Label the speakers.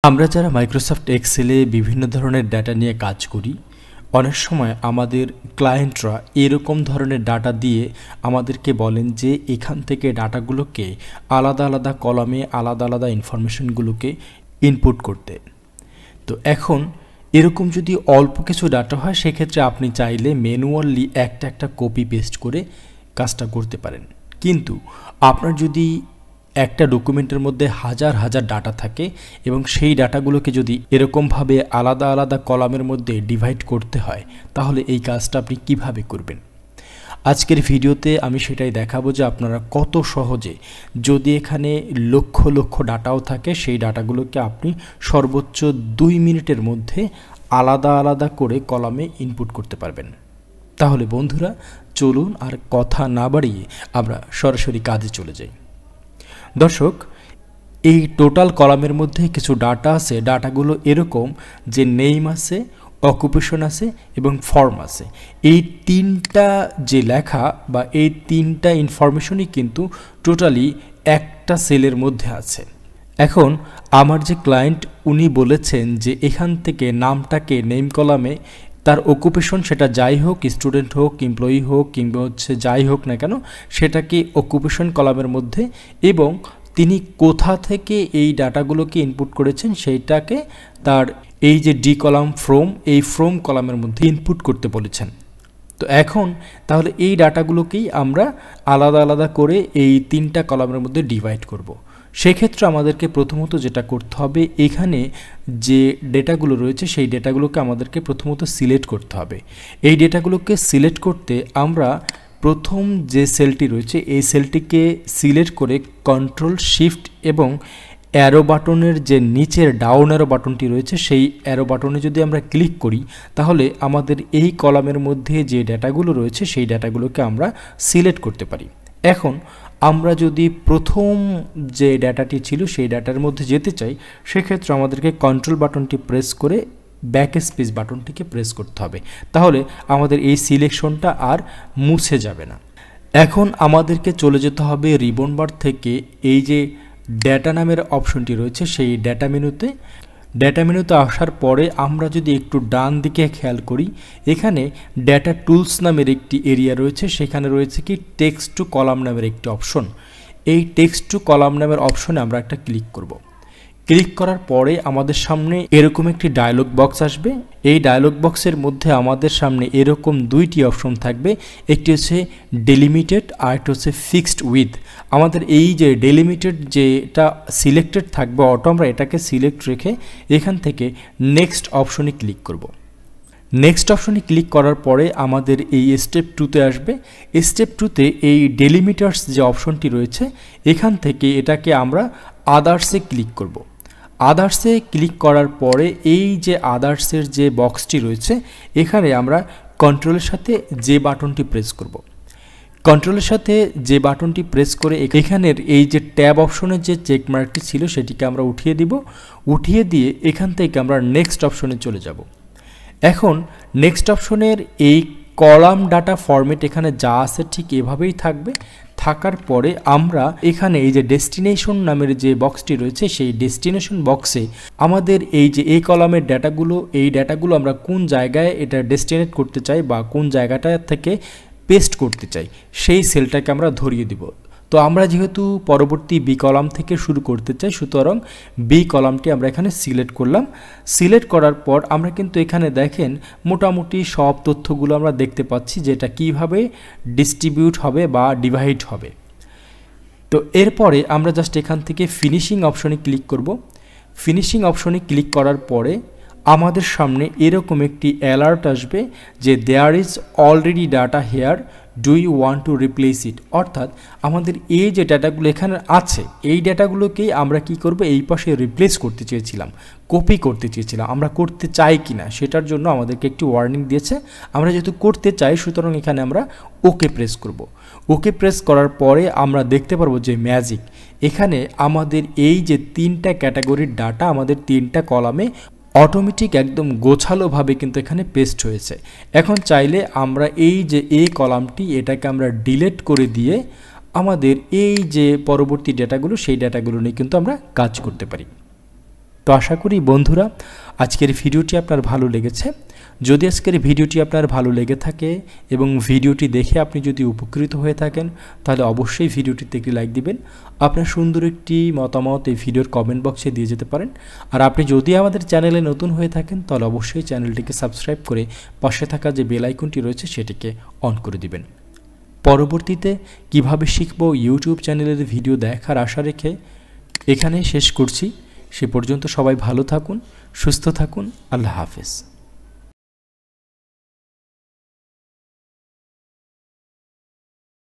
Speaker 1: আমরা যারা মাইক্রোসফট এক্সেলে বিভিন্ন ধরনের ডাটা নিয়ে কাজ করি, অনেক সময় আমাদের ক্লায়েন্টরা এরকম ধরনের ডাটা দিয়ে আমাদেরকে বলেন যে এখান থেকে ডাটাগুলোকে আলাদা আলাদা কলামে আলাদা আলাদা ইনফরমেশনগুলোকে ইনপুট করতে। তো এখন এরকম যদি অল্প কিছু ডাটা হয়, সেক্ষেত্রে আপনি চাইলে ম্যানুয়ালি একটা কপি পেস্ট করে কাজটা করতে পারেন। কিন্তু আপনার যদি একটা ডকুমেন্টের মধ্যে হাজার হাজার ডাটা থাকে এবং সেই ডাটাগুলোকে যদি এরকমভাবে আলাদা আলাদা কলামের মধ্যে ডিভাইড করতে হয়, তাহলে এই কাজটা আপনি কিভাবে করবেন? আজকের ভিডিওতে আমি সেটাই দেখাবো যে আপনারা কত সহজে, যদি এখানে লক্ষ লক্ষ ডাটাও থাকে, সেই ডাটাগুলোকে আপনি সর্বোচ্চ 2 মিনিটের মধ্যে আলাদা আলাদা করে কলামে ইনপুট করতে পারবেন। তাহলে বন্ধুরা, চলুন আর কথা না বাড়িয়ে আমরা সরাসরি কাজে চলে যাই। দর্শক, এই টোটাল কলামের মধ্যে কিছু ডাটা আছে। ডাটাগুলো এরকম যে নেম আছে, অকুপেশন আছে এবং ফর্ম আছে। এই তিনটা যে লেখা বা এই তিনটা ইনফরমেশনই কিন্তু টোটালি একটা সেলের মধ্যে আছে। এখন আমার যে ক্লায়েন্ট, উনি বলেছেন যে এখান থেকে নামটাকে নেম কলামে, তার অকুপেশন সেটা যাই হোক, স্টুডেন্ট হোক, এমপ্লয়ি হোক, কিংবা যাই হোক না কেন, সেটাকে অকুপেশন কলামের মধ্যে, এবং তিনি কোথা থেকে এই ডাটাগুলোকে ইনপুট করেছেন সেইটাকে তার এই যে ডি কলাম ফ্রম, এই ফ্রম কলামের মধ্যে ইনপুট করতে বলেছেন। তো এখন তাহলে এই ডাটাগুলোকেই আমরা আলাদা আলাদা করে এই তিনটা কলামের মধ্যে ডিভাইড করব। সেক্ষেত্রে আমাদেরকে প্রথমত যেটা করতে হবে, এখানে যে ডেটাগুলো রয়েছে সেই ডেটাগুলোকে আমাদেরকে প্রথমত সিলেক্ট করতে হবে। এই ডেটাগুলোকে সিলেক্ট করতে আমরা প্রথম যে সেলটি রয়েছে এই সেলটিকে সিলেক্ট করে কন্ট্রোল শিফট এবং অ্যারো বাটনের যে নিচের ডাউন অ্যারো বাটনটি রয়েছে সেই অ্যারো বাটনে যদি আমরা ক্লিক করি, তাহলে আমাদের এই কলামের মধ্যে যে ডেটাগুলো রয়েছে সেই ডেটাগুলোকে আমরা সিলেক্ট করতে পারি। এখন আমরা যদি প্রথম যে ডাটাটি ছিল সেই ডাটার মধ্যে যেতে চাই, সেক্ষেত্রে আমাদেরকে কন্ট্রোল বাটনটি প্রেস করে ব্যাক স্পেস বাটনটিকে প্রেস করতে হবে। তাহলে আমাদের এই সিলেকশনটা আর মুছে যাবে না। এখন আমাদেরকে চলে যেতে হবে রিবন বার থেকে এই যে ডেটা নামের অপশনটি রয়েছে সেই ডেটা মেনুতে আসার পরে আমরা যদি একটু ডান দিকে খেয়াল করি, এখানে ডেটা টুলস নামের একটি এরিয়া রয়েছে। সেখানে রয়েছে কি টেক্সট টু কলাম নামের একটি অপশন। এই টেক্সট টু কলাম নামের অপশনে আমরা একটা ক্লিক করব। ক্লিক করার পরে আমাদের সামনে এরকম একটি ডায়লগ বক্স আসবে। এই ডায়লগ বক্সের মধ্যে আমাদের সামনে এরকম দুইটি অপশন থাকবে। একটি হচ্ছে ডেলিমিটেড আর একটা হচ্ছে ফিক্সড উইথ। আমাদের এই যে ডেলিমিটেড যেটা সিলেক্টেড থাকবে অটো, আমরা এটাকে সিলেক্ট রেখে এখান থেকে নেক্সট অপশনে ক্লিক করব। নেক্সট অপশনে ক্লিক করার পরে আমাদের এই স্টেপ 2তে আসবে। স্টেপ 2তে এই ডেলিমিটার্স যে অপশনটি রয়েছে, এখান থেকে এটাকে আমরা আদার্সে ক্লিক করব। আদার্সে ক্লিক করার পরে এই যে আদার্সের যে বক্সটি রয়েছে, এখানে আমরা কন্ট্রোলের সাথে যে বাটনটি প্রেস করব। কন্ট্রোলের সাথে যে বাটনটি প্রেস করে এখানের এই যে ট্যাব অপশনের যে চেক মার্কটি ছিল সেটিকে আমরা উঠিয়ে দিব। উঠিয়ে দিয়ে এখান থেকে আমরা নেক্সট অপশনে চলে যাব। এখন নেক্সট অপশনের এই কলাম ডাটা ফরম্যাট এখানে যা আছে ঠিক এভাবেই থাকবে। থাকার পরে আমরা এখানে এই যে ডেস্টিনেশন নামের যে বক্সটি রয়েছে সেই ডেস্টিনেশন বক্সে আমাদের এই যে এই কলামের ডাটাগুলো আমরা কোন জায়গায় এটা ডেস্টিনেট করতে চাই বা কোন জায়গাটা থেকে পেস্ট করতে চাই, সেই সেলটাকে আমরা ধরিয়ে দিব। তো আমরা যেহেতু পরবর্তী বি কলাম থেকে শুরু করতে চাই, সুতরাং বি কলামটি আমরা এখানে সিলেক্ট করলাম। সিলেক্ট করার পর আমরা কিন্তু এখানে দেখেন মোটামুটি সব তথ্যগুলো আমরা দেখতে পাচ্ছি যে এটা কীভাবে ডিস্ট্রিবিউট হবে বা ডিভাইড হবে। তো এরপরে আমরা জাস্ট এখান থেকে ফিনিশিং অপশনে ক্লিক করব। ফিনিশিং অপশনে ক্লিক করার পরে আমাদের সামনে এরকম একটি অ্যালার্ট আসবে যে there is already data here, do you want to replace it. অর্থাৎ আমাদের এই যে ডাটাগুলো এখানে আছে, এই ডাটাগুলোকেই আমরা কি করব, এই পাশে রিপ্লেস করতে চেয়েছিলাম, কপি করতে চেয়েছিলাম। আমরা করতে চাই কি না সেটার জন্য আমাদেরকে একটি ওয়ার্নিং দিয়েছে। আমরা যেহেতু করতে চাই, সুতরাং এখানে আমরা ওকে প্রেস করব। ওকে প্রেস করার পরে আমরা দেখতে পারবো যে ম্যাজিক, এখানে আমাদের এই যে তিনটা ক্যাটাগরির ডাটা আমাদের তিনটা কলামে অটোমেটিক একদম গোছালোভাবে কিন্তু এখানে পেস্ট হয়েছে। এখন চাইলে আমরা এই যে এই কলামটি এটাকে আমরা ডিলিট করে দিয়ে আমাদের এই যে পরবর্তী ডেটাগুলো সেই ডেটাগুলো নিয়ে কিন্তু আমরা কাজ করতে পারি। তো আশা করি বন্ধুরা আজকের ভিডিওটি আপনার ভালো লেগেছে। যদি আজকের ভিডিওটি আপনার ভালো লেগে থাকে এবং ভিডিওটি দেখে আপনি যদি উপকৃত হয়ে থাকেন তাহলে অবশ্যই ভিডিওটিতে একটি লাইক দিবেন। আপনার সুন্দর একটি মতামত এই ভিডিওর কমেন্ট বক্সে দিয়ে যেতে পারেন। আর আপনি যদি আমাদের চ্যানেলে নতুন হয়ে থাকেন তাহলে অবশ্যই চ্যানেলটিকে সাবস্ক্রাইব করে পাশে থাকা যে বেল আইকনটি রয়েছে সেটিকে অন করে দিবেন। পরবর্তীতে কিভাবে শিখব ইউটিউব চ্যানেলের ভিডিও দেখার আশা রেখে এখানে শেষ করছি। সে পর্যন্ত সবাই ভালো থাকুন, সুস্থ থাকুন। আল্লাহ হাফেজ।